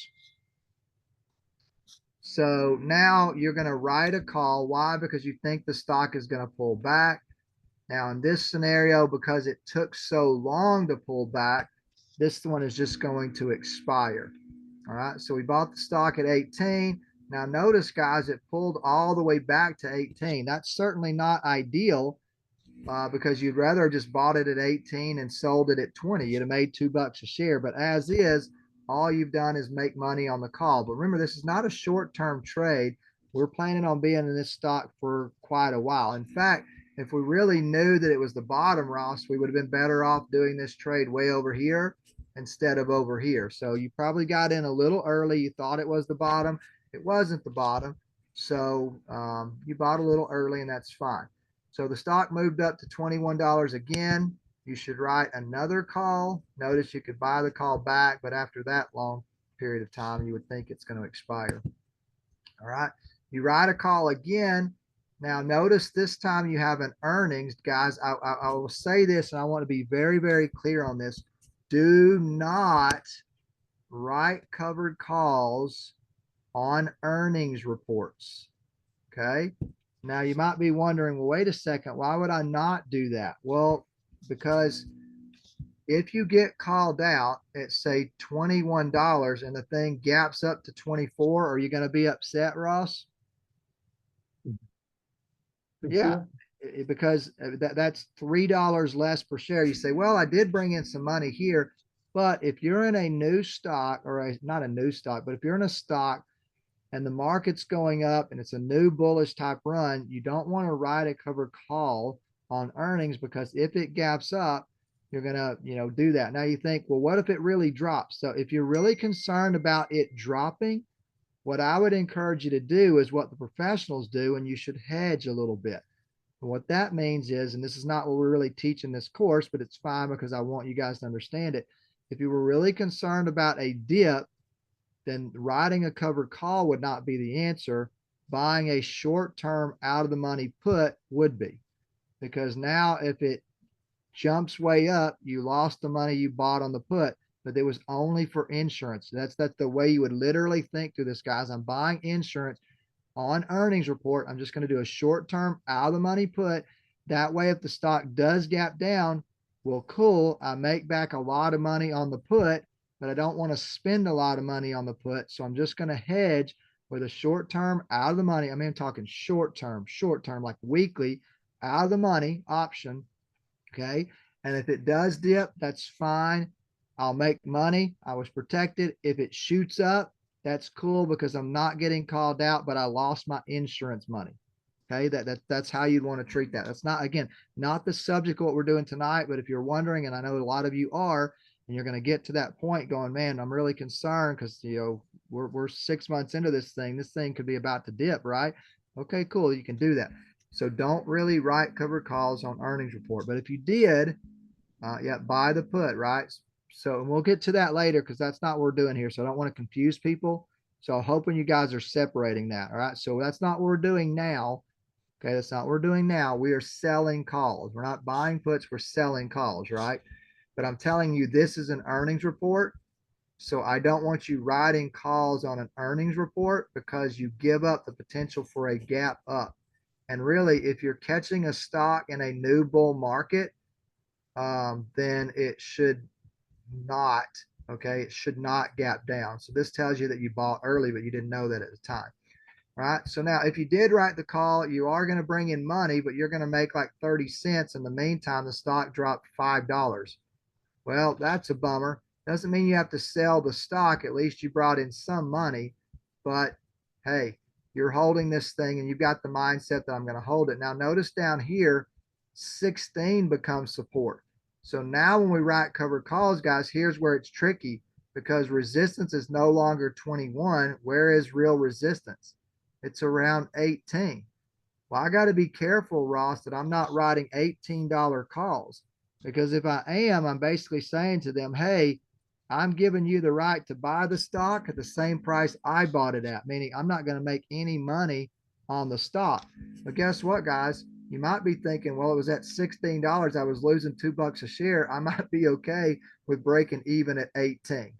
A: So now you're going to write a call. Why? Because you think the stock is going to pull back. Now, in this scenario, because it took so long to pull back, this one is just going to expire. All right. So we bought the stock at 18. Now, notice, guys, it pulled all the way back to 18. That's certainly not ideal because you'd rather just bought it at 18 and sold it at 20. You'd have made $2 a share. But as is, all you've done is make money on the call. But remember, this is not a short-term trade. We're planning on being in this stock for quite a while. In fact, if we really knew that it was the bottom, Ross, we would have been better off doing this trade way over here instead of over here. So you probably got in a little early. You thought it was the bottom. It wasn't the bottom. So you bought a little early, and that's fine. So the stock moved up to $21 again. You should write another call. Notice you could buy the call back, but after that long period of time, you would think it's going to expire. All right. You write a call again. Now, notice this time you have an earnings, guys. I will say this, and I want to be very, very clear on this. Do not write covered calls on earnings reports. Okay. Now, you might be wondering, well, wait a second, why would I not do that? Well, because if you get called out at say $21 and the thing gaps up to 24, are you going to be upset, Ross?
B: Think
A: Yeah,
B: so?
A: because that's $3 less per share. You say, well, I did bring in some money here, but if you're in a new stock, or not a new stock, but if you're in a stock and the market's going up and it's a new bullish type run, you don't want to write a covered call on earnings, because if it gaps up, you're going to, do that. Now you think, well, what if it really drops? So if you're really concerned about it dropping, what I would encourage you to do is what the professionals do, and you should hedge a little bit. And what that means is, and this is not what we're really teaching this course, but it's fine because I want you guys to understand it. If you were really concerned about a dip, then writing a covered call would not be the answer. Buying a short term out of the money put would be. Because now if it jumps way up, you lost the money you bought on the put, but it was only for insurance. That's the way you would literally think through this, guys. I'm buying insurance on earnings report. I'm just going to do a short term out of the money put. That way, if the stock does gap down, well, cool. I make back a lot of money on the put, but I don't want to spend a lot of money on the put. So I'm just going to hedge with a short term out of the money. I mean, I'm talking short term, like weekly out of the money option. Okay. And if it does dip, that's fine. I'll make money. I was protected. If it shoots up, that's cool because I'm not getting called out, but I lost my insurance money. Okay. That's how you'd want to treat that. That's not, again, not the subject of what we're doing tonight, but if you're wondering, and I know a lot of you are, and you're going to get to that point going, man, I'm really concerned because, we're 6 months into this thing. This thing could be about to dip, right? Okay, cool. You can do that. So don't really write covered calls on earnings report. But if you did, yeah, buy the put, right? So and we'll get to that later because that's not what we're doing here. So I don't want to confuse people. So I'm hoping you guys are separating that. All right. So that's not what we're doing now. Okay. That's not what we're doing now. We are selling calls. We're not buying puts. We're selling calls, right? But I'm telling you, this is an earnings report. So I don't want you writing calls on an earnings report because you give up the potential for a gap up. And really, if you're catching a stock in a new bull market, then it should not, okay, it should not gap down. So this tells you that you bought early, but you didn't know that at the time. All right. So now if you did write the call, you are going to bring in money, but you're going to make like 30 cents. In the meantime, the stock dropped $5. Well, that's a bummer. Doesn't mean you have to sell the stock. At least you brought in some money. But hey, you're holding this thing and you've got the mindset that I'm going to hold it. Now, notice down here, 16 becomes support. So now when we write covered calls, guys, here's where it's tricky because resistance is no longer 21. Where is real resistance? It's around 18. Well, I got to be careful, Ross, that I'm not writing $18 calls because if I am, I'm basically saying to them, hey, I'm giving you the right to buy the stock at the same price I bought it at, meaning I'm not going to make any money on the stock. But guess what, guys? You might be thinking, well, it was at $16. I was losing $2 a share. I might be okay with breaking even at 18.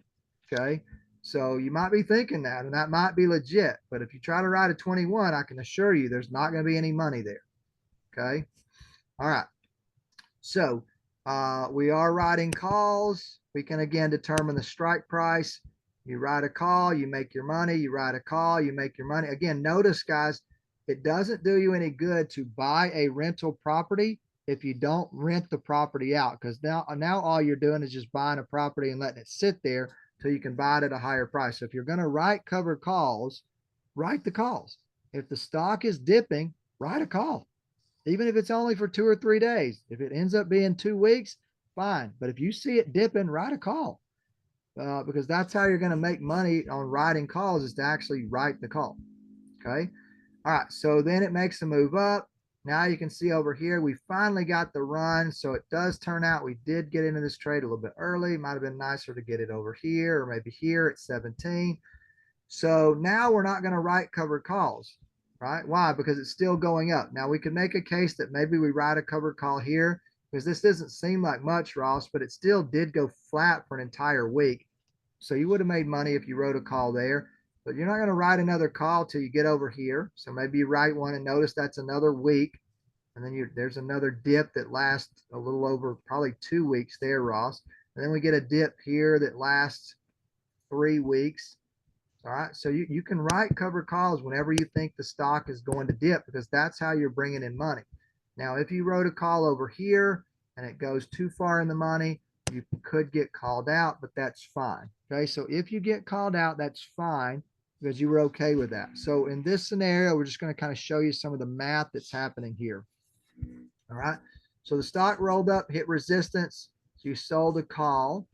A: Okay. So you might be thinking that, and that might be legit. But if you try to write a 21, I can assure you there's not going to be any money there. Okay. All right. So we are writing calls. We can again determine the strike price. You write a call, you make your money. You write a call, you make your money. Again, notice, guys, it doesn't do you any good to buy a rental property if you don't rent the property out, because now all you're doing is just buying a property and letting it sit there till you can buy it at a higher price. So if you're going to write covered calls, write the calls. If the stock is dipping, write a call, even if it's only for 2 or 3 days. If it ends up being 2 weeks, fine. But if you see it dipping, write a call, because that's how you're going to make money on writing calls, is to actually write the call. Okay. All right. So then it makes a move up. Now you can see over here, we finally got the run. So it does turn out we did get into this trade a little bit early. Might have been nicer to get it over here or maybe here at 17. So now we're not going to write covered calls, right? Why? Because it's still going up. Now we can make a case that maybe we write a covered call here, because this doesn't seem like much, Ross, but it still did go flat for an entire week. So you would have made money if you wrote a call there, but you're not going to write another call till you get over here. So maybe you write one and notice that's another week. And then there's another dip that lasts a little over probably 2 weeks there, Ross. And then we get a dip here that lasts 3 weeks. All right. So you can write covered calls whenever you think the stock is going to dip, because that's how you're bringing in money. Now, if you wrote a call over here and it goes too far in the money, you could get called out, but that's fine. Okay. So if you get called out, that's fine, because you were okay with that. So in this scenario, we're just going to kind of show you some of the math that's happening here. All right. So the stock rolled up, hit resistance. So you sold a call.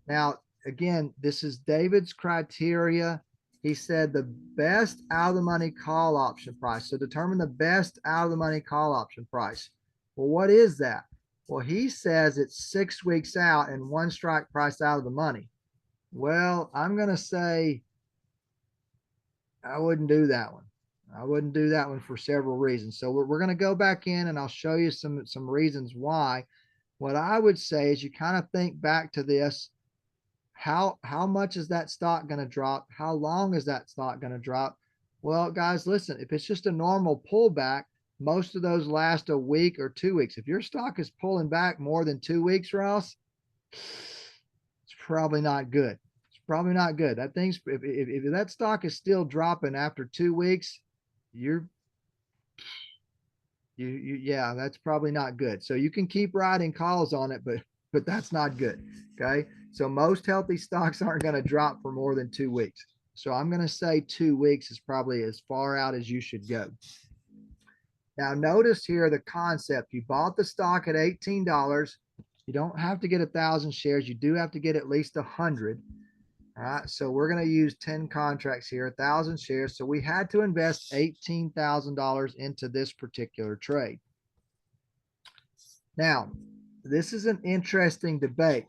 A: Now, again, this is David's criteria. He said the best out of the money call option price. So determine the best out of the money call option price. Well, what is that? Well, he says it's 6 weeks out and one strike price out of the money. Well, I'm going to say I wouldn't do that one. I wouldn't do that one for several reasons. So we're going to go back in and I'll show you some reasons why. What I would say is you kind of think back to this. How much is that stock going to drop? How long is that stock going to drop? Well, guys, listen, if it's just a normal pullback, most of those last a week or 2 weeks. If your stock is pulling back more than 2 weeks, Ross, it's probably not good. It's probably not good. That thing's, if that stock is still dropping after 2 weeks, yeah, that's probably not good. So you can keep writing calls on it, but that's not good. Okay. So most healthy stocks aren't going to drop for more than 2 weeks. So I'm going to say 2 weeks is probably as far out as you should go. Now notice here the concept. You bought the stock at $18. You don't have to get 1,000 shares. You do have to get at least 100. All right. So we're going to use 10 contracts here, 1,000 shares. So we had to invest $18,000 into this particular trade. Now, this is an interesting debate.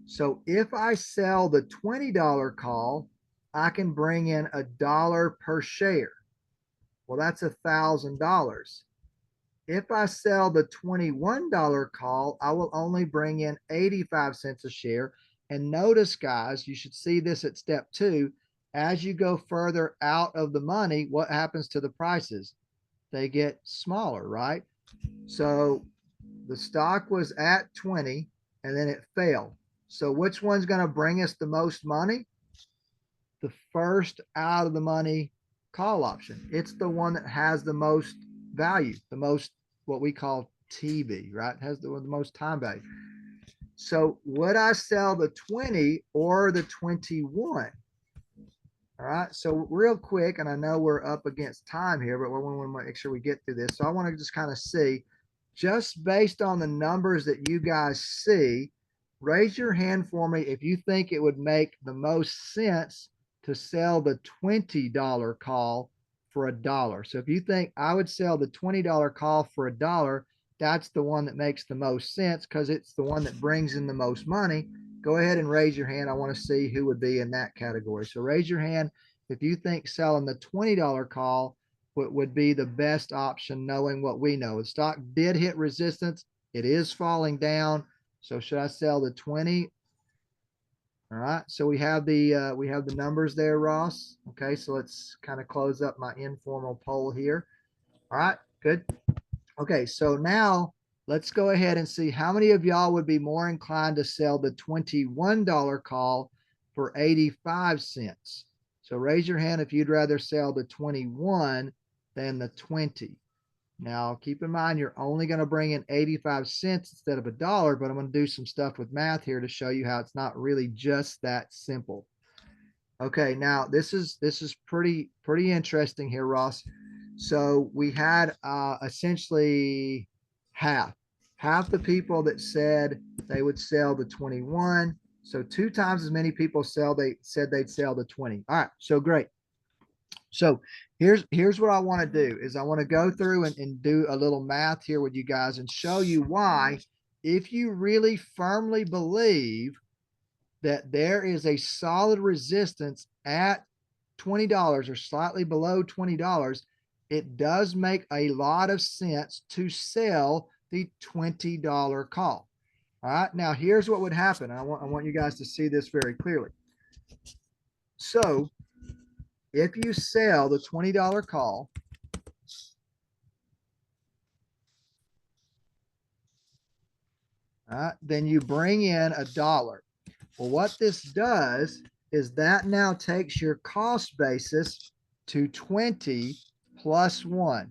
A: So if I sell the $20 call, I can bring in $1 per share. Well, that's $1,000. If I sell the $21 call, I will only bring in 85 cents a share. And notice, guys, you should see this at step 2. As you go further out of the money, what happens to the prices? They get smaller, right? So the stock was at 20 and then it fell. So which one's going to bring us the most money? The first out of the money call option. It's the one that has the most value, the most what we call TB, right? It has the most time value. So would I sell the 20 or the 21? All right. So real quick, and I know we're up against time here, but we want to make sure we get through this. So I want to just kind of see, just based on the numbers that you guys see, raise your hand for me if you think it would make the most sense to sell the $20 call for $1. So if you think I would sell the $20 call for $1, that's the one that makes the most sense because it's the one that brings in the most money. Go ahead and raise your hand. I want to see who would be in that category. So raise your hand if you think selling the $20 call would be the best option, knowing what we know. The stock did hit resistance. It is falling down. So should I sell the 20? All right. So we have the numbers there, Ross. Okay. So let's kind of close up my informal poll here. All right. Good. Okay. So now let's go ahead and see how many of y'all would be more inclined to sell the $21 call for 85 cents. So raise your hand if you'd rather sell the 21 than the 20. Now, keep in mind, you're only going to bring in 85 cents instead of $1, but I'm going to do some stuff with math here to show you how it's not really just that simple. Okay, now this is pretty interesting here, Ross. So we had essentially half half the people that said they would sell the 21. So two times as many people they said they'd sell the 20. All right, so great. So here's what I want to do is I want to go through and do a little math here with you guys and show you why, if you really firmly believe that there is a solid resistance at $20 or slightly below $20, it does make a lot of sense to sell the $20 call. All right, now here's what would happen. I want you guys to see this very clearly. So if you sell the $20 call, then you bring in $1. Well, what this does is that now takes your cost basis to 20 plus 1.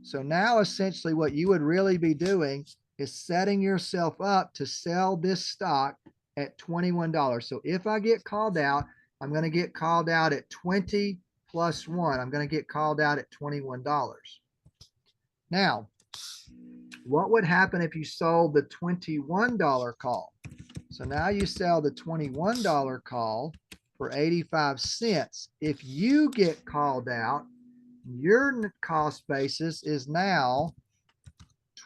A: So now essentially what you would really be doing is setting yourself up to sell this stock at $21. So if I get called out, I'm going to get called out at 20 plus 1. I'm going to get called out at $21. Now, what would happen if you sold the $21 call? So now you sell the $21 call for 85 cents. If you get called out, your cost basis is now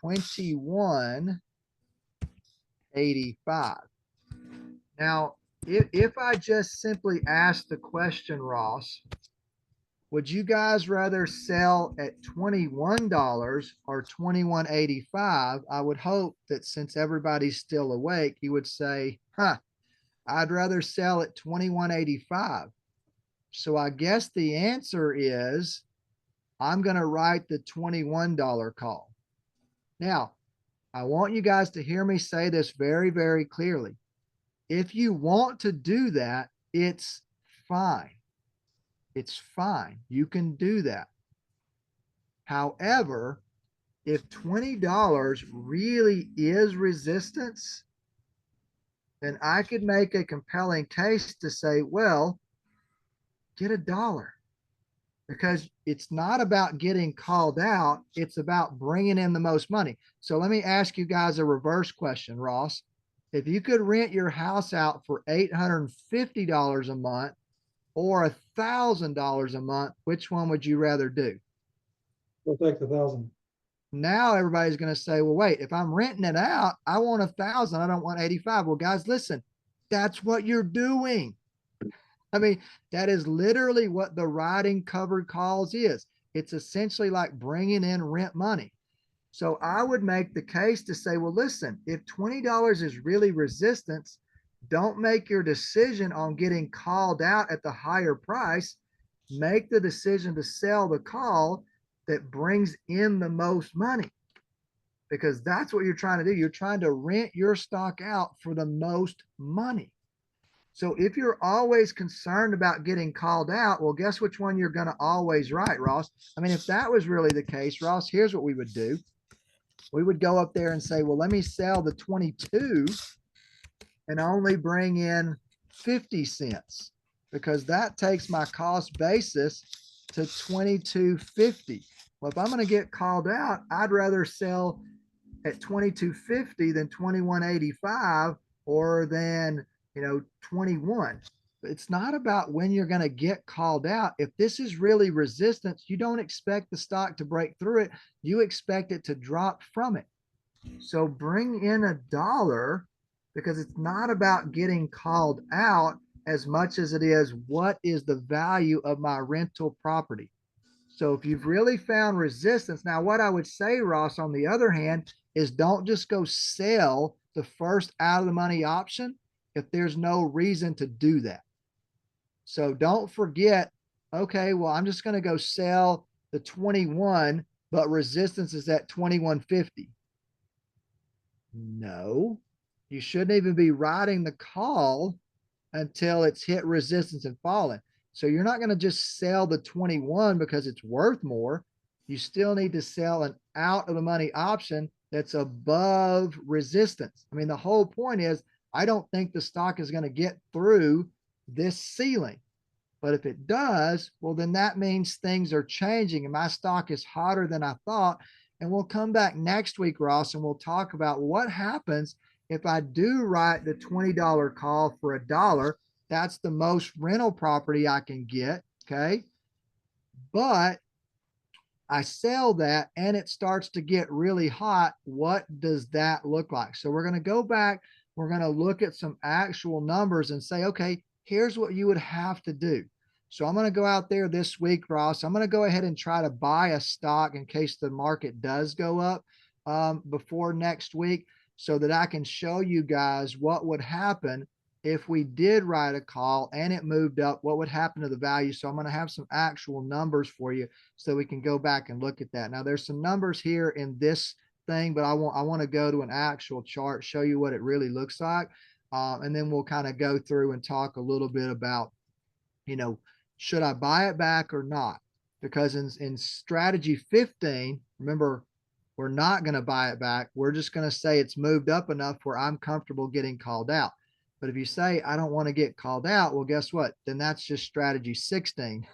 A: 21.85. Now, if I just simply ask the question, Ross, would you guys rather sell at $21 or 21.85? I would hope that since everybody's still awake, you would say, I'd rather sell at 21.85. So I guess the answer is I'm going to write the $21 call. Now, I want you guys to hear me say this very, very clearly. If you want to do that, it's fine. It's fine. You can do that. However, if $20 really is resistance, then I could make a compelling case to say, well, get $1, because it's not about getting called out. It's about bringing in the most money. So let me ask you guys a reverse question, Ross. If you could rent your house out for $850 a month or $1,000 a month, which one would you rather do?
B: We'll take the 1,000.
A: Now everybody's going to say, well, wait, if I'm renting it out, I want 1,000. I don't want 85. Well, guys, listen, that's what you're doing. I mean, that is literally what the writing covered calls is. It's essentially like bringing in rent money. So I would make the case to say, well, listen, if $20 is really resistance, don't make your decision on getting called out at the higher price. Make the decision to sell the call that brings in the most money, because that's what you're trying to do. You're trying to rent your stock out for the most money. So if you're always concerned about getting called out, well, guess which one you're going to always write, Ross? I mean, if that was really the case, Ross, here's what we would do. We would go up there and say, well, let me sell the 22 and only bring in 50 cents, because that takes my cost basis to 22.50. Well, if I'm going to get called out, I'd rather sell at 22.50 than 21.85 or than 21. It's not about when you're going to get called out. If this is really resistance, you don't expect the stock to break through it. You expect it to drop from it. So bring in $1, because it's not about getting called out as much as it is what is the value of my rental property. So if you've really found resistance, now what I would say, Ross, on the other hand, is don't just go sell the first out of the money option if there's no reason to do that. So don't forget, okay, well, I'm just going to go sell the 21, but resistance is at 21.50. No, you shouldn't even be writing the call until it's hit resistance and fallen. So you're not going to just sell the 21 because it's worth more. You still need to sell an out of the money option that's above resistance. I mean, the whole point is I don't think the stock is going to get through this ceiling. But if it does, well, then that means things are changing and my stock is hotter than I thought. And we'll come back next week, Ross, and we'll talk about what happens if I do write the $20 call for $1. That's the most rental property I can get. Okay. But I sell that and it starts to get really hot. What does that look like? So we're going to go back. We're going to look at some actual numbers and say, okay, here's what you would have to do. So I'm going to go out there this week, Ross. I'm going to go ahead and try to buy a stock in case the market does go up before next week so that I can show you guys what would happen if we did write a call and it moved up, what would happen to the value. So I'm going to have some actual numbers for you so we can go back and look at that. Now there's some numbers here in this thing, but I want to go to an actual chart, show you what it really looks like. And then we'll kind of go through and talk a little bit about, should I buy it back or not? Because in strategy 15, remember, we're not going to buy it back. We're just going to say it's moved up enough where I'm comfortable getting called out. But if you say, I don't want to get called out, well, guess what? Then that's just strategy 16,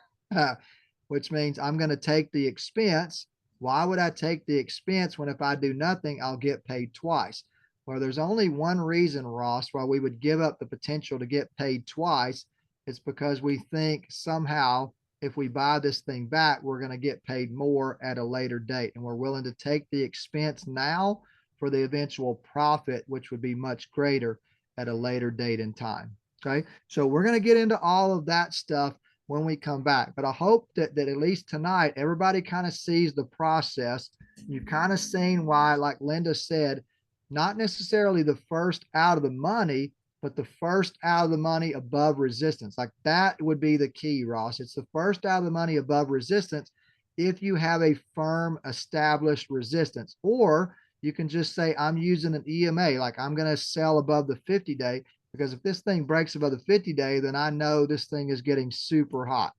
A: which means I'm going to take the expense. Why would I take the expense when if I do nothing, I'll get paid twice? Well, there's only one reason, Ross, why we would give up the potential to get paid twice. It's because we think somehow if we buy this thing back, we're going to get paid more at a later date. And we're willing to take the expense now for the eventual profit, which would be much greater at a later date and time. Okay. So we're going to get into all of that stuff when we come back. But I hope that at least tonight, everybody kind of sees the process. You've kind of seen why, like Linda said, not necessarily the first out of the money, but the first out of the money above resistance. Like that would be the key, Ross. It's the first out of the money above resistance if you have a firm established resistance. Or you can just say, I'm using an EMA, like I'm going to sell above the 50-day, because if this thing breaks above the 50-day, then I know this thing is getting super hot.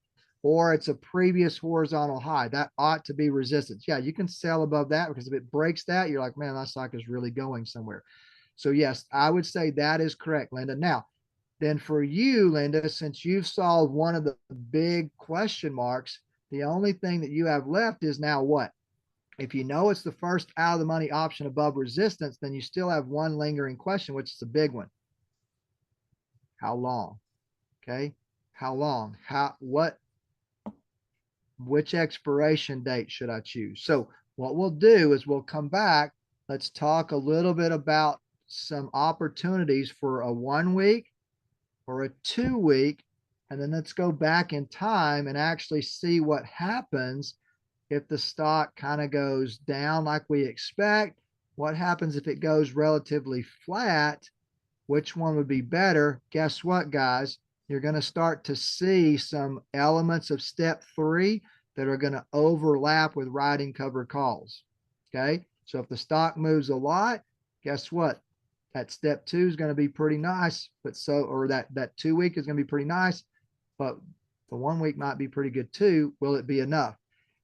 A: Or it's a previous horizontal high. That ought to be resistance. Yeah, you can sell above that because if it breaks that, you're like, man, that stock is really going somewhere. So yes, I would say that is correct, Linda. Now, then for you, Linda, since you've solved one of the big question marks, the only thing that you have left is now what? If you know it's the first out of the money option above resistance, then you still have one lingering question, which is a big one. How long? Okay. How long? Which expiration date should I choose? So what we'll do is we'll come back. Let's talk a little bit about some opportunities for a 1 week or a 2 week. And then let's go back in time and actually see what happens if the stock kind of goes down like we expect. What happens if it goes relatively flat? Which one would be better? Guess what, guys? You're going to start to see some elements of step 3 that are going to overlap with writing covered calls. Okay. So if the stock moves a lot, guess what? That step 2 is going to be pretty nice, or that 2 week is going to be pretty nice, but the 1 week might be pretty good too. Will it be enough?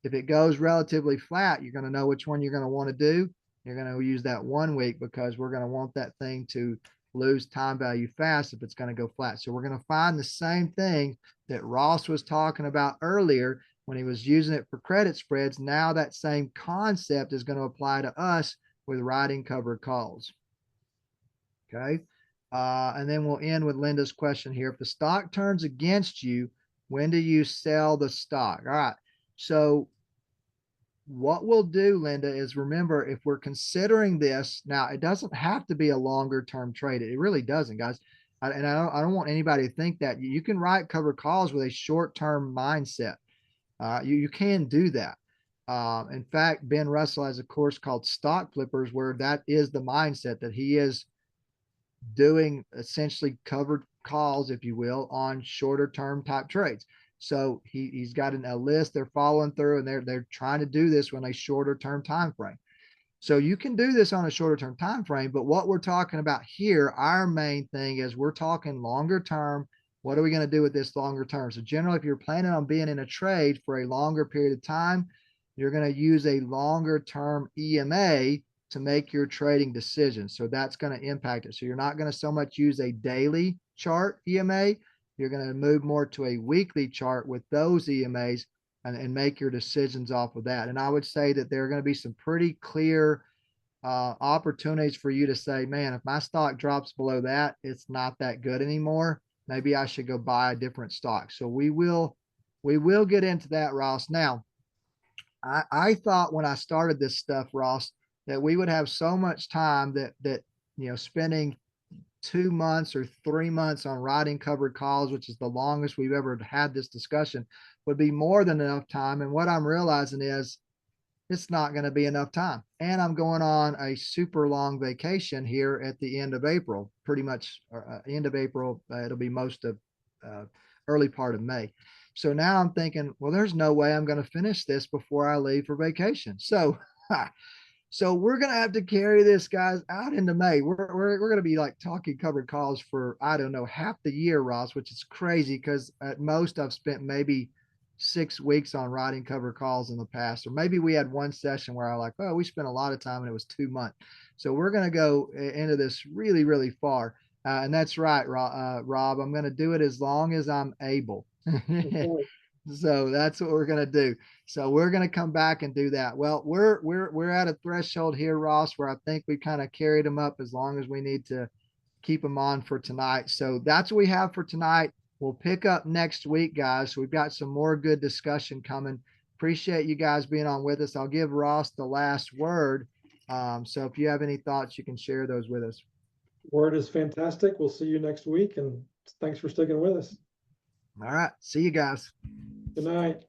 A: If it goes relatively flat, you're going to know which one you're going to want to do. You're going to use that 1 week because we're going to want that thing to lose time value fast if it's going to go flat. So we're going to find the same thing that Ross was talking about earlier when he was using it for credit spreads. Now that same concept is going to apply to us with writing covered calls. Okay. And then we'll end with Linda's question here. If the stock turns against you, when do you sell the stock? All right. So what we'll do, Linda, is remember, if we're considering this, now it doesn't have to be a longer term trade. It really doesn't, guys. And I don't want anybody to think that you can write covered calls with a short term mindset. You can do that. In fact, Ben Russell has a course called Stock Flippers where that is the mindset that he is doing essentially covered calls, if you will, on shorter term type trades. So he's got a list they're following through, and they're trying to do this on a shorter term time frame. So you can do this on a shorter term time frame, but what we're talking about here, our main thing is we're talking longer term. What are we going to do with this longer term? So generally, if you're planning on being in a trade for a longer period of time, you're going to use a longer term EMA to make your trading decisions. So that's going to impact it. So you're not going to so much use a daily chart EMA. You're going to move more to a weekly chart with those EMAs and make your decisions off of that. And I would say that there are going to be some pretty clear opportunities for you to say, man, if my stock drops below that, it's not that good anymore. Maybe I should go buy a different stock. So we will get into that, Ross. Now, I thought when I started this stuff, Ross, that we would have so much time that spending 2 months or 3 months on writing covered calls, which is the longest we've ever had this discussion, would be more than enough time. And what I'm realizing is it's not going to be enough time. And I'm going on a super long vacation here at the end of April, pretty much end of April. It'll be most of uh, early part of May. So now I'm thinking, well, there's no way I'm going to finish this before I leave for vacation. So so we're gonna have to carry this, guys, out into May. We're gonna be like talking covered calls for, I don't know, half the year, Ross, which is crazy because at most I've spent maybe 6 weeks on writing covered calls in the past, or maybe we had one session where I like, oh, we spent a lot of time and it was 2 months. So we're gonna go into this really, really far, and that's right, Rob. I'm gonna do it as long as I'm able.
B: Okay.
A: So that's what we're gonna do. So we're going to come back and do that. Well, we're at a threshold here, Ross, where I think we kind of carried them up as long as we need to keep them on for tonight. So that's what we have for tonight. We'll pick up next week, guys. So we've got some more good discussion coming. Appreciate you guys being on with us. I'll give Ross the last word. So if you have any thoughts, you can share those with us.
B: Word is fantastic. We'll see you next week, and thanks for sticking with us.
A: All right. See you guys.
B: Good night.